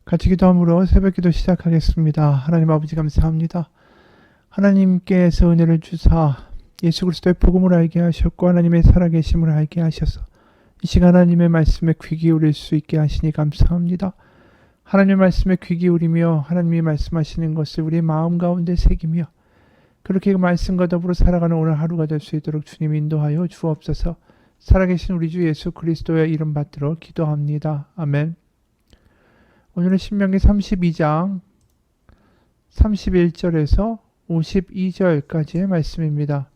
같이 기도함으로 새벽기도 시작하겠습니다. 하나님 아버지 감사합니다. 하나님께서 은혜를 주사 예수 그리스도의 복음을 알게 하셨고 하나님의 살아계심을 알게 하셔서 이 시간 하나님의 말씀에 귀 기울일 수 있게 하시니 감사합니다. 하나님의 말씀에 귀 기울이며 하나님이 말씀하시는 것을 우리의 마음 가운데 새기며 그렇게 그 말씀과 더불어 살아가는 오늘 하루가 될 수 있도록 주님 인도하여 주옵소서. 살아계신 우리 주 예수 그리스도의 이름 받들어 기도합니다. 아멘. 오늘은 신명기 32장 31절에서 52절까지의 말씀입니다.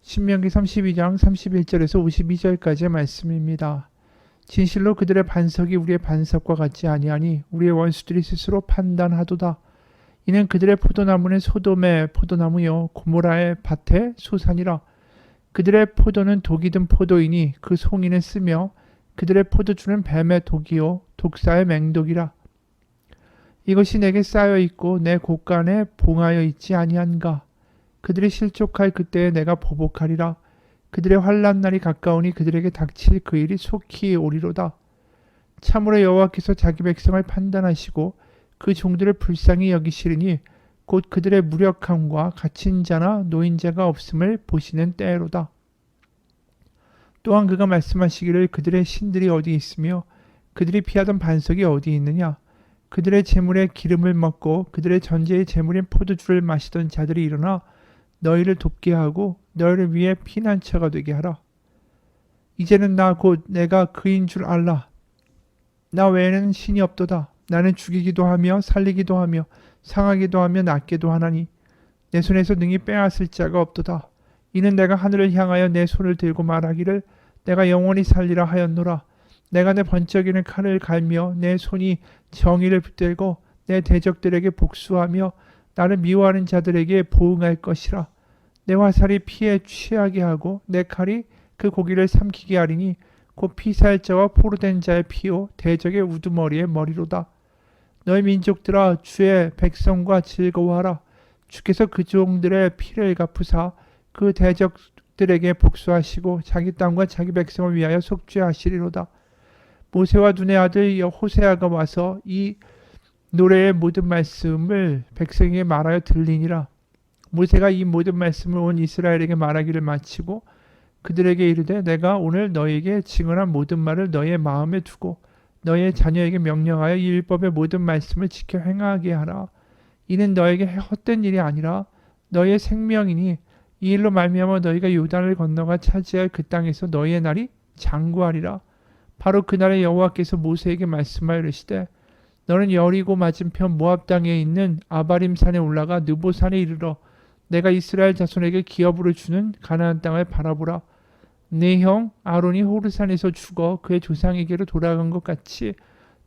신명기 32장 31절에서 52절까지의 말씀입니다. 진실로 그들의 반석이 우리의 반석과 같지 아니하니 우리의 원수들이 스스로 판단하도다. 이는 그들의 포도나무는 소돔의 포도나무요 고모라의 밭의 소산이라. 그들의 포도는 독이 든 포도이니 그 송이는 쓰며 그들의 포도주는 뱀의 독이요 독사의 맹독이라. 이것이 내게 쌓여 있고 내 곳간에 봉하여 있지 아니한가. 그들이 실족할 그때에 내가 보복하리라. 그들의 환난 날이 가까우니 그들에게 닥칠 그 일이 속히 오리로다. 참으로 여호와께서 자기 백성을 판단하시고 그 종들을 불쌍히 여기시리니 곧 그들의 무력함과 갇힌 자나 노인자가 없음을 보시는 때로다. 또한 그가 말씀하시기를 그들의 신들이 어디 있으며 그들이 피하던 반석이 어디 있느냐. 그들의 재물에 기름을 먹고 그들의 전제의 재물인 포도주를 마시던 자들이 일어나 너희를 돕게 하고 너희를 위해 피난처가 되게 하라. 이제는 나 곧 내가 그인 줄 알라. 나 외에는 신이 없도다. 나는 죽이기도 하며 살리기도 하며 상하기도 하며 낫게도 하나니 내 손에서 능히 빼앗을 자가 없도다. 이는 내가 하늘을 향하여 내 손을 들고 말하기를 내가 영원히 살리라 하였노라. 내가 내 번쩍이는 칼을 갈며 내 손이 정의를 붙들고 내 대적들에게 복수하며 나를 미워하는 자들에게 보응할 것이라. 내 화살이 피에 취하게 하고 내 칼이 그 고기를 삼키게 하리니 곧 피살자와 포로된 자의 피요 대적의 우두머리의 머리로다. 너희 민족들아 주의 백성과 즐거워하라. 주께서 그 종들의 피를 갚으사 그 대적들에게 복수하시고 자기 땅과 자기 백성을 위하여 속죄하시리로다. 모세와 눈의 아들 호세아가 와서 이 노래의 모든 말씀을 백성에게 말하여 들리니라. 모세가 이 모든 말씀을 온 이스라엘에게 말하기를 마치고 그들에게 이르되 내가 오늘 너희에게 증언한 모든 말을 너희의 마음에 두고 너희의 자녀에게 명령하여 이 율법의 모든 말씀을 지켜 행하게 하라. 이는 너에게 헛된 일이 아니라 너희의 생명이니 이 일로 말미암아 너희가 요단을 건너가 차지할 그 땅에서 너희의 날이 장구하리라. 바로 그날에 여호와께서 모세에게 말씀하여 이르시되 너는 여리고 맞은편 모압 땅에 있는 아바림 산에 올라가 느보산에 이르러 내가 이스라엘 자손에게 기업으로 주는 가나안 땅을 바라보라. 네 형 아론이 호르산에서 죽어 그의 조상에게로 돌아간 것 같이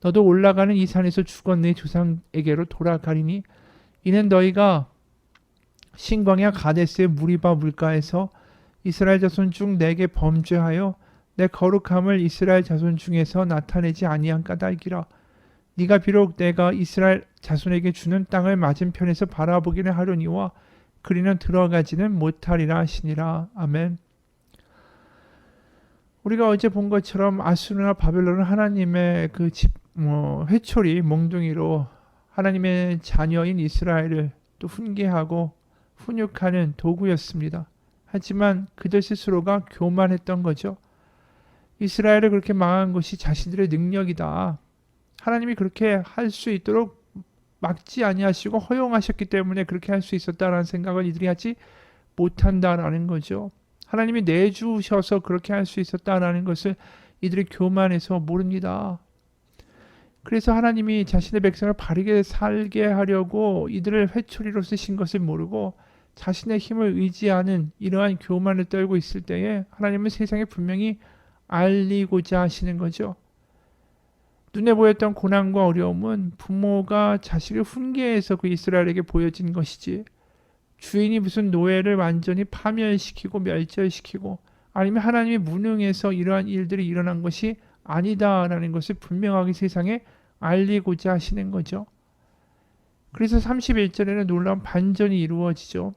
너도 올라가는 이 산에서 죽어 네 조상에게로 돌아가리니 이는 너희가 신광야 가데스의 무리바 물가에서 이스라엘 자손 중 내게 범죄하여 내 거룩함을 이스라엘 자손 중에서 나타내지 아니한 까닭이라. 네가 비록 내가 이스라엘 자손에게 주는 땅을 맞은편에서 바라보기는 하려니와 그리는 들어가지는 못하리라 하시니라. 아멘. 우리가 어제 본 것처럼 아수르나 바벨론은 하나님의 그 회초리 몽둥이로 하나님의 자녀인 이스라엘을 또 훈계하고 훈육하는 도구였습니다. 하지만 그들 스스로가 교만했던 거죠. 이스라엘을 그렇게 망한 것이 자신들의 능력이다. 하나님이 그렇게 할 수 있도록 막지 아니하시고 허용하셨기 때문에 그렇게 할 수 있었다라는 생각을 이들이 하지 못한다라는 거죠. 하나님이 내주셔서 그렇게 할 수 있었다라는 것을 이들이 교만해서 모릅니다. 그래서 하나님이 자신의 백성을 바르게 살게 하려고 이들을 회초리로 쓰신 것을 모르고 자신의 힘을 의지하는 이러한 교만을 떨고 있을 때에 하나님은 세상에 분명히 알리고자 하시는 거죠. 눈에 보였던 고난과 어려움은 부모가 자식을 훈계해서 그 이스라엘에게 보여진 것이지, 주인이 무슨 노예를 완전히 파멸시키고 멸절시키고 아니면 하나님이 무능해서 이러한 일들이 일어난 것이 아니다라는 것을 분명하게 세상에 알리고자 하시는 거죠. 그래서 31절에는 놀라운 반전이 이루어지죠.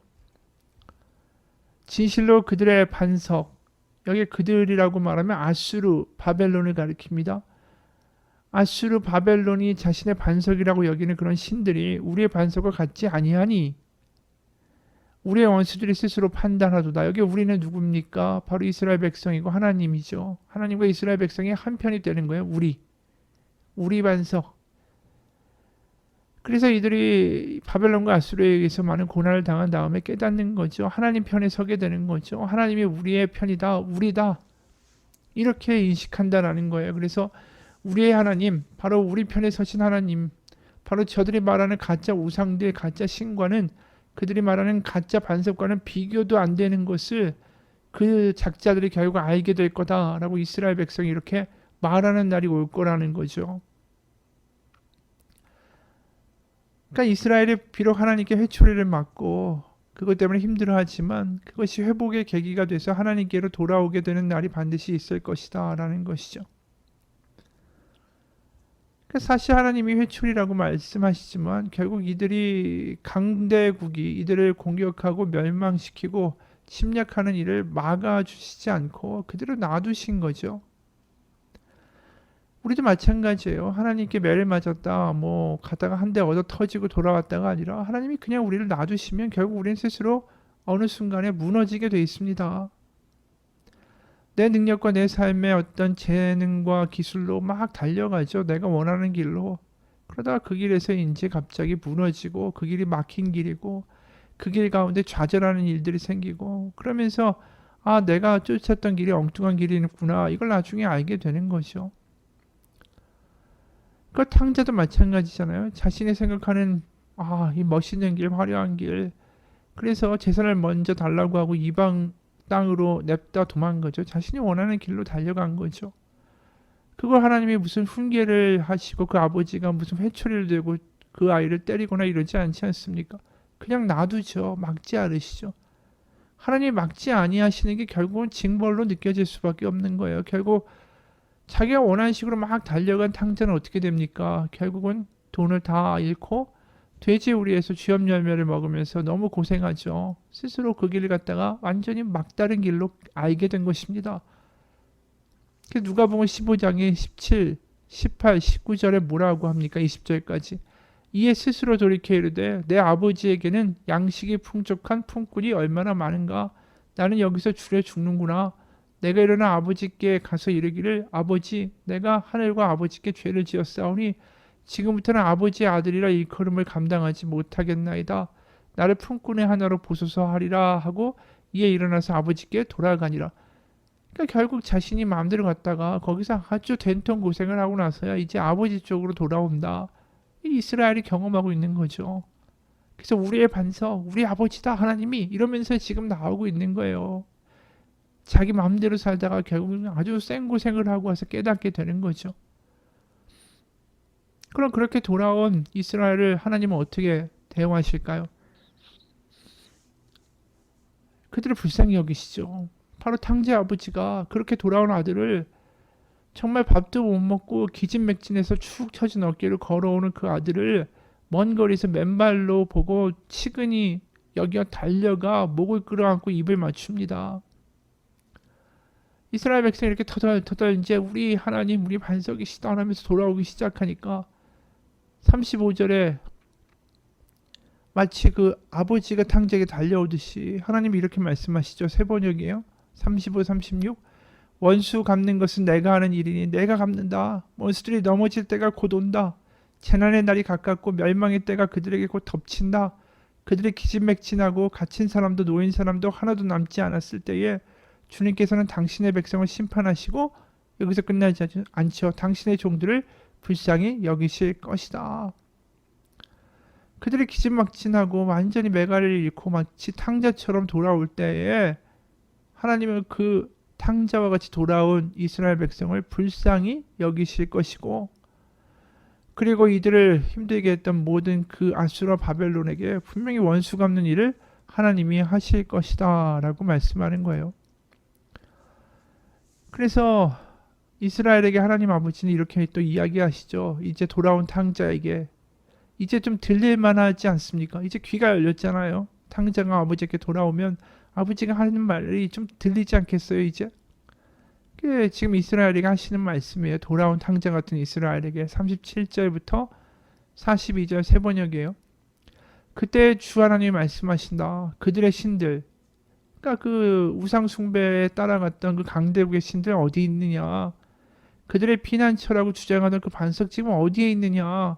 진실로 그들의 반석, 여기 그들이라고 말하면 아수르, 바벨론을 가리킵니다. 아수르, 바벨론이 자신의 반석이라고 여기는 그런 신들이 우리의 반석과 같지 아니하니 우리의 원수들이 스스로 판단하도다. 여기 우리는 누굽니까? 바로 이스라엘 백성이고 하나님이죠. 하나님과 이스라엘 백성이 한편이 되는 거예요. 우리 반석. 그래서 이들이 바벨론과 아수르에 의해서 많은 고난을 당한 다음에 깨닫는 거죠. 하나님 편에 서게 되는 거죠. 하나님이 우리의 편이다, 우리다, 이렇게 인식한다라는 거예요. 그래서 우리의 하나님, 바로 우리 편에 서신 하나님, 바로 저들이 말하는 가짜 우상들, 가짜 신과는, 그들이 말하는 가짜 반석과는 비교도 안 되는 것을 그 작자들이 결국 알게 될 거다라고 이스라엘 백성이 이렇게 말하는 날이 올 거라는 거죠. 그러니까 이스라엘이 비록 하나님께 회초리를 맞고 그것 때문에 힘들어하지만 그것이 회복의 계기가 돼서 하나님께로 돌아오게 되는 날이 반드시 있을 것이다 라는 것이죠. 그러니까 사실 하나님이 회초리라고 말씀하시지만 결국 이들이 강대국이 이들을 공격하고 멸망시키고 침략하는 일을 막아주시지 않고 그대로 놔두신 거죠. 우리도 마찬가지예요. 하나님께 매를 맞았다, 가다가 한 대 얻어 터지고 돌아왔다가 아니라 하나님이 그냥 우리를 놔두시면 결국 우리는 스스로 어느 순간에 무너지게 돼 있습니다. 내 능력과 내 삶의 어떤 재능과 기술로 막 달려가죠. 내가 원하는 길로. 그러다가 그 길에서 이제 갑자기 무너지고 그 길이 막힌 길이고 그 길 가운데 좌절하는 일들이 생기고 그러면서 내가 쫓았던 길이 엉뚱한 길이구나, 이걸 나중에 알게 되는 거죠. 그 탕자도 마찬가지잖아요. 자신이 생각하는 이 멋있는 길, 화려한 길, 그래서 재산을 먼저 달라고 하고 이방 땅으로 냅다 도망가죠. 자신이 원하는 길로 달려간 거죠. 그걸 하나님이 무슨 훈계를 하시고 그 아버지가 무슨 회초리를 들고 그 아이를 때리거나 이러지 않지 않습니까? 그냥 놔두죠. 막지 않으시죠. 하나님이 막지 아니하시는 게 결국은 징벌로 느껴질 수밖에 없는 거예요. 결국 자기가 원하는 식으로 막 달려간 탕자는 어떻게 됩니까? 결국은 돈을 다 잃고 돼지우리에서 쥐염 열매를 먹으면서 너무 고생하죠. 스스로 그 길을 갔다가 완전히 막다른 길로 알게 된 것입니다. 누가복음 15장에 17, 18, 19절에 뭐라고 합니까? 20절까지. 이에 스스로 돌이켜 이르되 내 아버지에게는 양식이 풍족한 품꾼이 얼마나 많은가. 나는 여기서 줄여 죽는구나. 내가 일어나 아버지께 가서 이르기를 아버지, 내가 하늘과 아버지께 죄를 지었사오니 지금부터는 아버지의 아들이라 일컬음을 감당하지 못하겠나이다. 나를 품꾼의 하나로 보소서 하리라 하고 이에 일어나서 아버지께 돌아가니라. 그러니까 결국 자신이 마음대로 갔다가 거기서 아주 된통 고생을 하고 나서야 이제 아버지 쪽으로 돌아온다. 이스라엘이 경험하고 있는 거죠. 그래서 우리의 반석, 우리 아버지다 하나님이, 이러면서 지금 나오고 있는 거예요. 자기 마음대로 살다가 결국은 아주 센 고생을 하고 와서 깨닫게 되는 거죠. 그럼 그렇게 돌아온 이스라엘을 하나님은 어떻게 대응하실까요? 그들을 불쌍히 여기시죠. 바로 탕제 아버지가 그렇게 돌아온 아들을, 정말 밥도 못 먹고 기진맥진해서 축 처진 어깨를 걸어오는 그 아들을 먼 거리에서 맨발로 보고 치근히 여기어 달려가 목을 끌어안고 입을 맞춥니다. 이스라엘 백성이 이렇게 터덜터덜 이제 우리 하나님, 우리 반석이시다 하면서 돌아오기 시작하니까 35절에 마치 그 아버지가 탕자에게 달려오듯이 하나님이 이렇게 말씀하시죠. 세 번역이에요. 35, 36. 원수 갚는 것은 내가 하는 일이니 내가 갚는다. 원수들이 넘어질 때가 곧 온다. 재난의 날이 가깝고 멸망의 때가 그들에게 곧 덮친다. 그들이 기진맥진하고 갇힌 사람도 놓인 사람도 하나도 남지 않았을 때에 주님께서는 당신의 백성을 심판하시고 여기서 끝나지 않죠. 당신의 종들을 불쌍히 여기실 것이다. 그들이 기진막진하고 완전히 매가리를 잃고 마치 탕자처럼 돌아올 때에 하나님은 그 탕자와 같이 돌아온 이스라엘 백성을 불쌍히 여기실 것이고, 그리고 이들을 힘들게 했던 모든 그 아수라 바벨론에게 분명히 원수 갚는 일을 하나님이 하실 것이다 라고 말씀하는 거예요. 그래서 이스라엘에게 하나님 아버지는 이렇게 또 이야기하시죠. 이제 돌아온 탕자에게 이제 좀 들릴만하지 않습니까? 이제 귀가 열렸잖아요. 탕자가 아버지께 돌아오면 아버지가 하는 말이 좀 들리지 않겠어요 이제? 그게 지금 이스라엘에게 하시는 말씀이에요. 돌아온 탕자 같은 이스라엘에게 37절부터 42절 세 번역이에요. 그때 주 하나님이 말씀하신다. 그들의 신들, 그러니까 그 우상 숭배에 따라갔던 그 강대국의 신들 어디 있느냐? 그들의 피난처라고 주장하던 그 반석 지금 어디에 있느냐?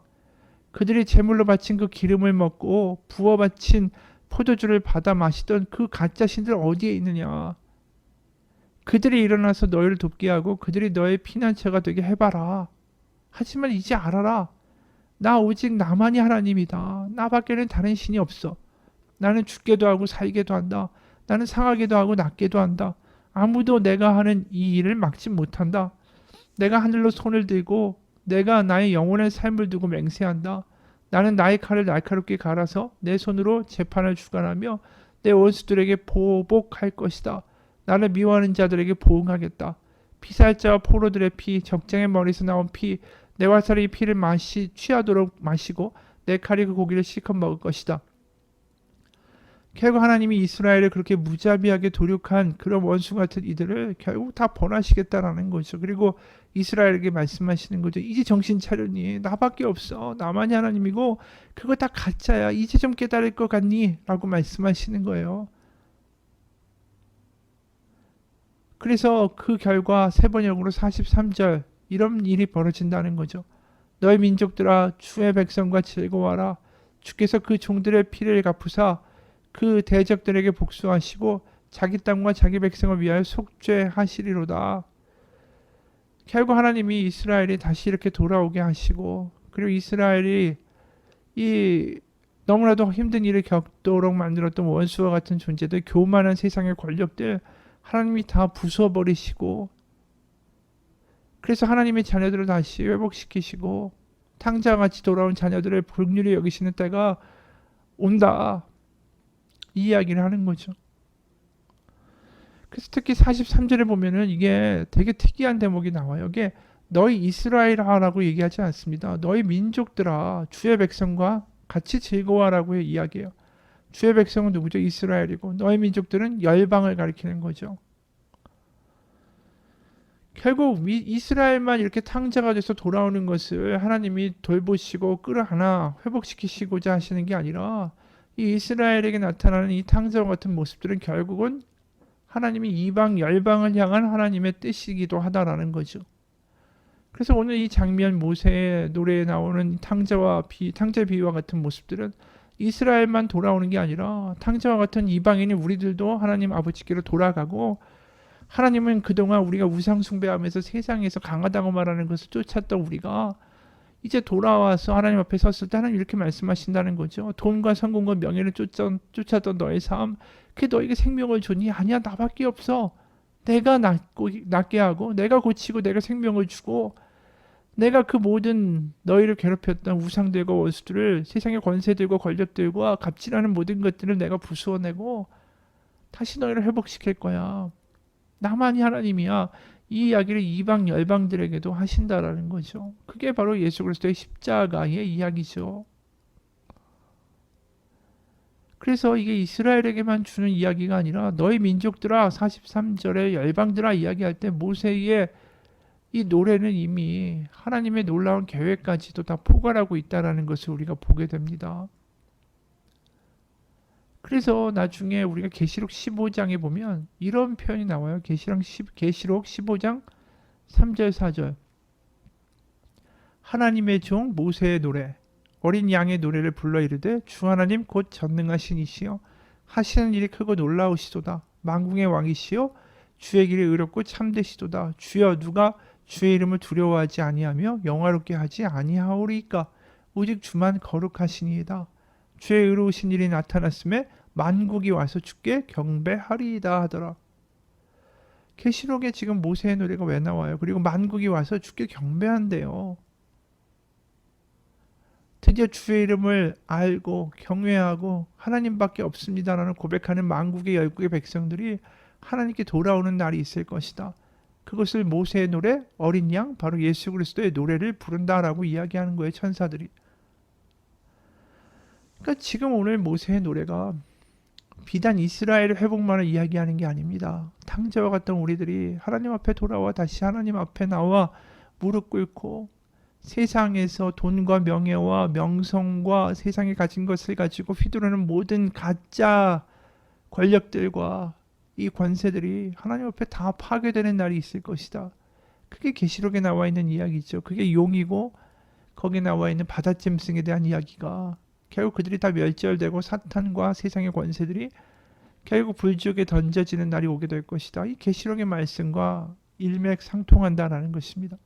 그들이 제물로 바친 그 기름을 먹고 부어 바친 포도주를 받아 마시던 그 가짜 신들 어디에 있느냐? 그들이 일어나서 너희를 돕게 하고 그들이 너의 피난처가 되게 해봐라. 하지만 이제 알아라. 나 오직 나만이 하나님이다. 나밖에는 다른 신이 없어. 나는 죽게도 하고 살게도 한다. 나는 상하게도 하고 낫게도 한다. 아무도 내가 하는 이 일을 막지 못한다. 내가 하늘로 손을 들고 내가 나의 영혼의 삶을 두고 맹세한다. 나는 나의 칼을 날카롭게 갈아서 내 손으로 재판을 주관하며 내 원수들에게 보복할 것이다. 나를 미워하는 자들에게 보응하겠다. 피살자와 포로들의 피, 적장의 머리에서 나온 피, 내 화살이 피를 취하도록 마시고 내 칼이 그 고기를 실컷 먹을 것이다. 결국 하나님이 이스라엘을 그렇게 무자비하게 도륙한 그런 원수 같은 이들을 결국 다 벌하시겠다라는 거죠. 그리고 이스라엘에게 말씀하시는 거죠. 이제 정신 차렸니? 나밖에 없어. 나만이 하나님이고 그거 다 가짜야. 이제 좀 깨달을 것 같니? 라고 말씀하시는 거예요. 그래서 그 결과 세 번역으로 43절 이런 일이 벌어진다는 거죠. 너희 민족들아 주의 백성과 즐거워하라. 주께서 그 종들의 피를 갚으사 그 대적들에게 복수하시고 자기 땅과 자기 백성을 위하여 속죄하시리로다. 결국 하나님이 이스라엘이 다시 이렇게 돌아오게 하시고, 그리고 이스라엘이 이 너무나도 힘든 일을 겪도록 만들었던 원수와 같은 존재들, 교만한 세상의 권력들 하나님이 다 부숴버리시고, 그래서 하나님의 자녀들을 다시 회복시키시고 탕자와 같이 돌아온 자녀들을 긍휼히 여기시는 때가 온다, 이 이야기를 하는 거죠. 그래서 특히 43절에 보면은 이게 되게 특이한 대목이 나와요. 이게 너희 이스라엘아라고 얘기하지 않습니다. 너희 민족들아 주의 백성과 같이 즐거워하라고 이야기해요. 주의 백성은 누구죠? 이스라엘이고 너희 민족들은 열방을 가리키는 거죠. 결국 이스라엘만 이렇게 탕자가 돼서 돌아오는 것을 하나님이 돌보시고 끌어안아 회복시키시고자 하시는 게 아니라 이 이스라엘에게 나타나는 이 탕자와 같은 모습들은 결국은 하나님이 이방 열방을 향한 하나님의 뜻이기도 하다라는 거죠. 그래서 오늘 이 장면 모세의 노래에 나오는 탕자의 비유와 같은 모습들은 이스라엘만 돌아오는 게 아니라 탕자와 같은 이방인이 우리들도 하나님 아버지께로 돌아가고, 하나님은 그동안 우리가 우상 숭배하면서 세상에서 강하다고 말하는 것을 쫓았던 우리가 이제 돌아와서 하나님 앞에 섰을 때 하나님 이렇게 말씀하신다는 거죠. 돈과 성공과 명예를 쫓았던 너의 삶, 그게 너에게 생명을 주니? 아니야, 나밖에 없어. 내가 낫게 하고 내가 고치고 내가 생명을 주고 내가 그 모든 너희를 괴롭혔던 우상들과 원수들을, 세상의 권세들과 권력들과 갑질하는 모든 것들을 내가 부수어내고 다시 너희를 회복시킬 거야. 나만이 하나님이야. 이 이야기를 이방 열방들에게도 하신다라는 거죠. 그게 바로 예수 그리스도의 십자가의 이야기죠. 그래서 이게 이스라엘에게만 주는 이야기가 아니라 너희 민족들아, 43절에 열방들아 이야기할 때 모세의 이 노래는 이미 하나님의 놀라운 계획까지도 다 포괄하고 있다는 것을 우리가 보게 됩니다. 그래서 나중에 우리가 계시록 15장에 보면 이런 표현이 나와요. 계시록 15장 3절 4절 하나님의 종 모세의 노래, 어린 양의 노래를 불러 이르되 주 하나님 곧 전능하신 이시여 하시는 일이 크고 놀라우시도다. 만국의 왕이시여 주의 길이 의롭고 참되시도다. 주여 누가 주의 이름을 두려워하지 아니하며 영화롭게 하지 아니하오리까. 오직 주만 거룩하시니이다. 주의 의로우신 일이 나타났음에 만국이 와서 주께 경배하리이다 하더라. 계시록에 지금 모세의 노래가 왜 나와요? 그리고 만국이 와서 주께 경배한대요. 드디어 주의 이름을 알고 경외하고 하나님밖에 없습니다라는 고백하는 만국의 열국의 백성들이 하나님께 돌아오는 날이 있을 것이다. 그것을 모세의 노래, 어린 양, 바로 예수 그리스도의 노래를 부른다라고 이야기하는 거예요, 천사들이. 그러니까 지금 오늘 모세의 노래가 비단 이스라엘의 회복만을 이야기하는 게 아닙니다. 탕자와 같던 우리들이 하나님 앞에 돌아와 다시 하나님 앞에 나와 무릎 꿇고 세상에서 돈과 명예와 명성과 세상에 가진 것을 가지고 휘두르는 모든 가짜 권력들과 이 권세들이 하나님 앞에 다 파괴되는 날이 있을 것이다. 그게 계시록에 나와 있는 이야기죠. 그게 용이고 거기에 나와 있는 바다짐승에 대한 이야기가 결국 그들이 다 멸절되고 사탄과 세상의 권세들이 결국 불지옥에 던져지는 날이 오게 될 것이다. 이 계시록의 말씀과 일맥상통한다라는 것입니다.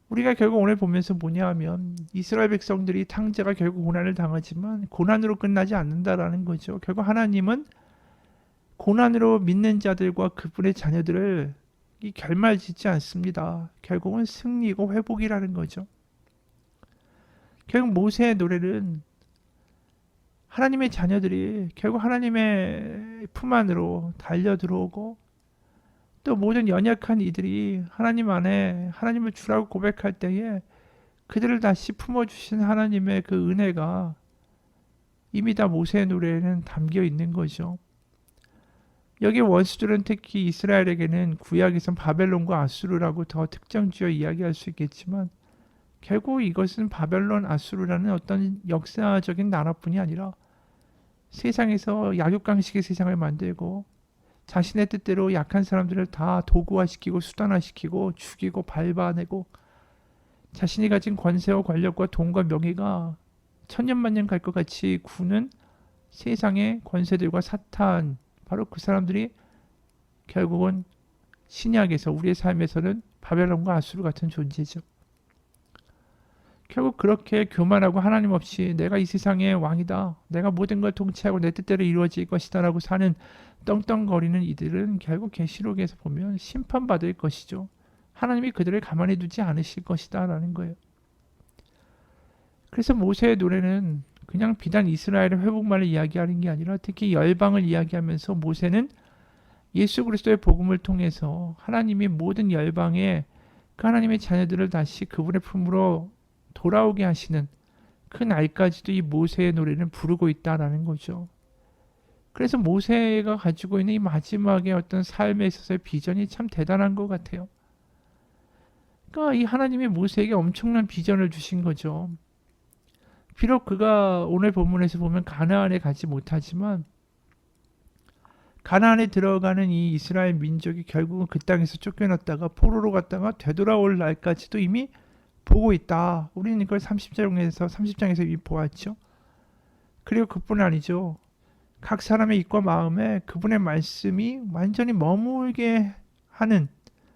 우리가 결국 오늘 보면서 뭐냐 하면 이스라엘 백성들이 탕자가 결국 고난을 당하지만 고난으로 끝나지 않는다라는 거죠. 결국 하나님은 고난으로 믿는 자들과 그분의 자녀들을 결말짓지 않습니다. 결국은 승리고 회복이라는 거죠. 결국 모세의 노래는 하나님의 자녀들이 결국 하나님의 품 안으로 달려 들어오고 또 모든 연약한 이들이 하나님 안에 하나님을 주라고 고백할 때에 그들을 다시 품어주신 하나님의 그 은혜가 이미 다 모세의 노래에는 담겨 있는 거죠. 여기 원수들은 특히 이스라엘에게는 구약에선 바벨론과 아수르라고 더 특정지어 이야기할 수 있겠지만 결국 이것은 바벨론, 아수르라는 어떤 역사적인 나라뿐이 아니라 세상에서 약육강식의 세상을 만들고 자신의 뜻대로 약한 사람들을 다 도구화시키고 수단화시키고 죽이고 밟아내고 자신이 가진 권세와 권력과 돈과 명예가 천년만년 갈 것 같이 구는 세상의 권세들과 사탄, 바로 그 사람들이 결국은 신약에서 우리의 삶에서는 바벨론과 아수르 같은 존재죠. 결국 그렇게 교만하고 하나님 없이 내가 이 세상의 왕이다, 내가 모든 걸 통치하고 내 뜻대로 이루어질 것이다 라고 사는 떵떵거리는 이들은 결국 계시록에서 보면 심판받을 것이죠. 하나님이 그들을 가만히 두지 않으실 것이다 라는 거예요. 그래서 모세의 노래는 그냥 비단 이스라엘의 회복만을 이야기하는 게 아니라 특히 열방을 이야기하면서 모세는 예수 그리스도의 복음을 통해서 하나님이 모든 열방에 그 하나님의 자녀들을 다시 그분의 품으로 돌아오게 하시는 그 날까지도 이 모세의 노래는 부르고 있다라는 거죠. 그래서 모세가 가지고 있는 이 마지막의 어떤 삶에 있어서의 비전이 참 대단한 것 같아요. 그러니까 이 하나님이 모세에게 엄청난 비전을 주신 거죠. 비록 그가 오늘 본문에서 보면 가나안에 가지 못하지만 가나안에 들어가는 이 이스라엘 민족이 결국은 그 땅에서 쫓겨났다가 포로로 갔다가 되돌아올 날까지도 이미 보고 있다. 우리는 이걸 30장에서 이미 보았죠. 그리고 그뿐 아니죠. 각 사람의 입과 마음에 그분의 말씀이 완전히 머물게 하는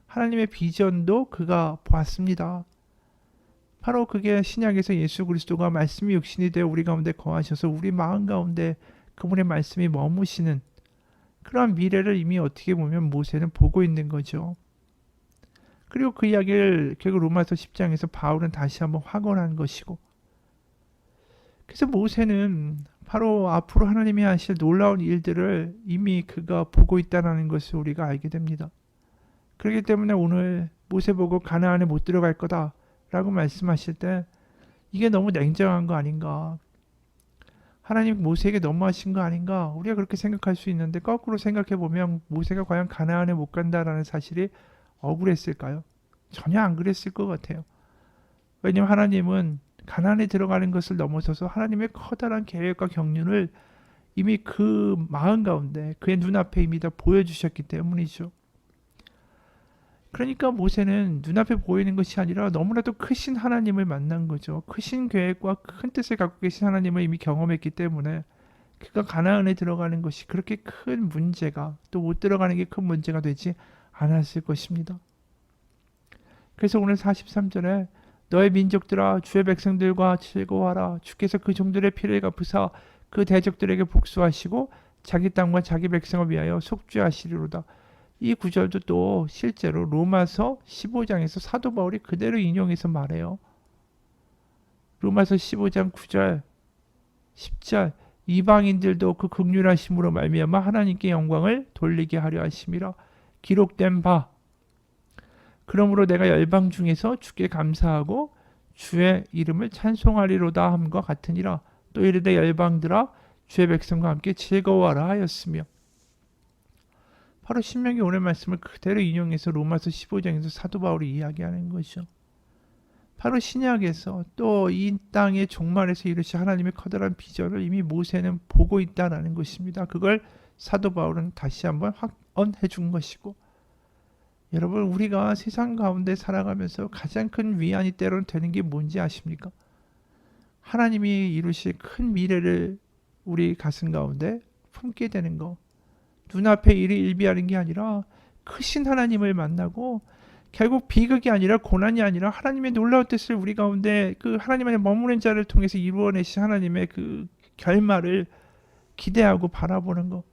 하나님의 비전도 그가 보았습니다. 바로 그게 신약에서 예수 그리스도가 말씀이 육신이 되어 우리 가운데 거하셔서 우리 마음 가운데 그분의 말씀이 머무시는 그러한 미래를 이미 어떻게 보면 모세는 보고 있는 거죠. 그리고 그 이야기를 결국 로마서 10장에서 바울은 다시 한번 확언한 것이고, 그래서 모세는 바로 앞으로 하나님이 하실 놀라운 일들을 이미 그가 보고 있다는 것을 우리가 알게 됩니다. 그렇기 때문에 오늘 모세 보고 가나안에 못 들어갈 거다 라고 말씀하실 때 이게 너무 냉정한 거 아닌가, 하나님 모세에게 너무하신 거 아닌가, 우리가 그렇게 생각할 수 있는데 거꾸로 생각해 보면 모세가 과연 가나안에 못 간다라는 사실이 억울했을까요? 전혀 안 그랬을 것 같아요. 왜냐하면 하나님은 가나안에 들어가는 것을 넘어서서 하나님의 커다란 계획과 경륜을 이미 그 마음 가운데 그의 눈앞에 이미 다 보여주셨기 때문이죠. 그러니까 모세는 눈앞에 보이는 것이 아니라 너무나도 크신 하나님을 만난 거죠. 크신 계획과 큰 뜻을 갖고 계신 하나님을 이미 경험했기 때문에 그가 가나안에 들어가는 것이 그렇게 큰 문제가, 또 못 들어가는 게 큰 문제가 되지 않았을 것입니다. 그래서 오늘 43절에 너의 민족들아 주의 백성들과 즐거워하라. 주께서 그 종들의 피를 갚으사 그 대적들에게 복수하시고 자기 땅과 자기 백성을 위하여 속죄하시리로다. 이 구절도 또 실제로 로마서 15장에서 사도 바울이 그대로 인용해서 말해요. 로마서 15장 9절 10절 이방인들도 그 긍휼하심으로 말미암아 하나님께 영광을 돌리게 하려 하심이라. 기록된 바 그러므로 내가 열방 중에서 주께 감사하고 주의 이름을 찬송하리로다 함과 같으니라. 또 이르되 열방들아 주의 백성과 함께 즐거워하라 하였으며. 바로 신명기 오늘 말씀을 그대로 인용해서 로마서 15장에서 사도 바울이 이야기하는 것이죠. 바로 신약에서 또 이 땅의 종말에서 이르실 하나님의 커다란 비전을 이미 모세는 보고 있다라는 것입니다. 그걸 사도 바울은 다시 한번 확언해 준 것이고, 여러분 우리가 세상 가운데 살아가면서 가장 큰 위안이 때로는 되는 게 뭔지 아십니까? 하나님이 이루실 큰 미래를 우리 가슴 가운데 품게 되는 거. 눈앞에 일이 일비하는 게 아니라 크신 하나님을 만나고 결국 비극이 아니라 고난이 아니라 하나님의 놀라운 뜻을 우리 가운데 그 하나님 안에 머무는 자를 통해서 이루어내신 하나님의 그 결말을 기대하고 바라보는 거.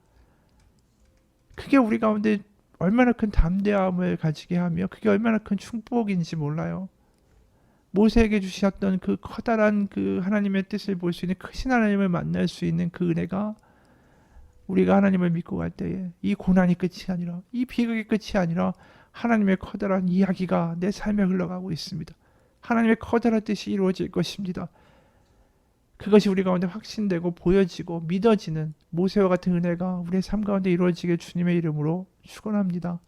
그게 우리 가운데 얼마나 큰 담대함을 가지게 하며 그게 얼마나 큰 축복인지 몰라요. 모세에게 주셨던 그 커다란 그 하나님의 뜻을 볼 수 있는 크신 하나님을 만날 수 있는 그 은혜가 우리가 하나님을 믿고 갈 때에 이 고난이 끝이 아니라 이 비극이 끝이 아니라 하나님의 커다란 이야기가 내 삶에 흘러가고 있습니다. 하나님의 커다란 뜻이 이루어질 것입니다. 그것이 우리 가운데 확신되고 보여지고 믿어지는 모세와 같은 은혜가 우리의 삶 가운데 이루어지게 주님의 이름으로 축원합니다.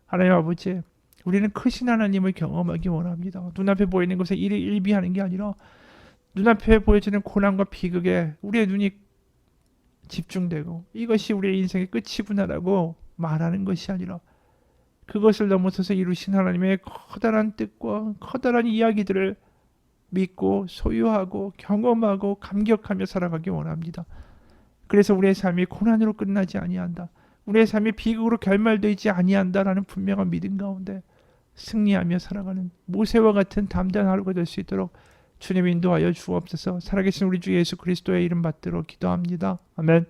하나님 아버지, 우리는 크신 하나님을 경험하기 원합니다. 눈앞에 보이는 것에 일이 일비하는 게 아니라 눈앞에 보여지는 고난과 비극에 우리의 눈이 집중되고 이것이 우리의 인생의 끝이구나라고 말하는 것이 아니라 그것을 넘어서서 이루신 하나님의 커다란 뜻과 커다란 이야기들을 믿고 소유하고 경험하고 감격하며 살아가기 원합니다. 그래서 우리의 삶이 고난으로 끝나지 아니한다. 우리의 삶이 비극으로 결말되지 아니한다라는 분명한 믿음 가운데 승리하며 살아가는 모세와 같은 담대한 하루가 될 수 있도록 주님 인도하여 주옵소서. 살아계신 우리 주 예수 그리스도의 이름 받들어 기도합니다. 아멘.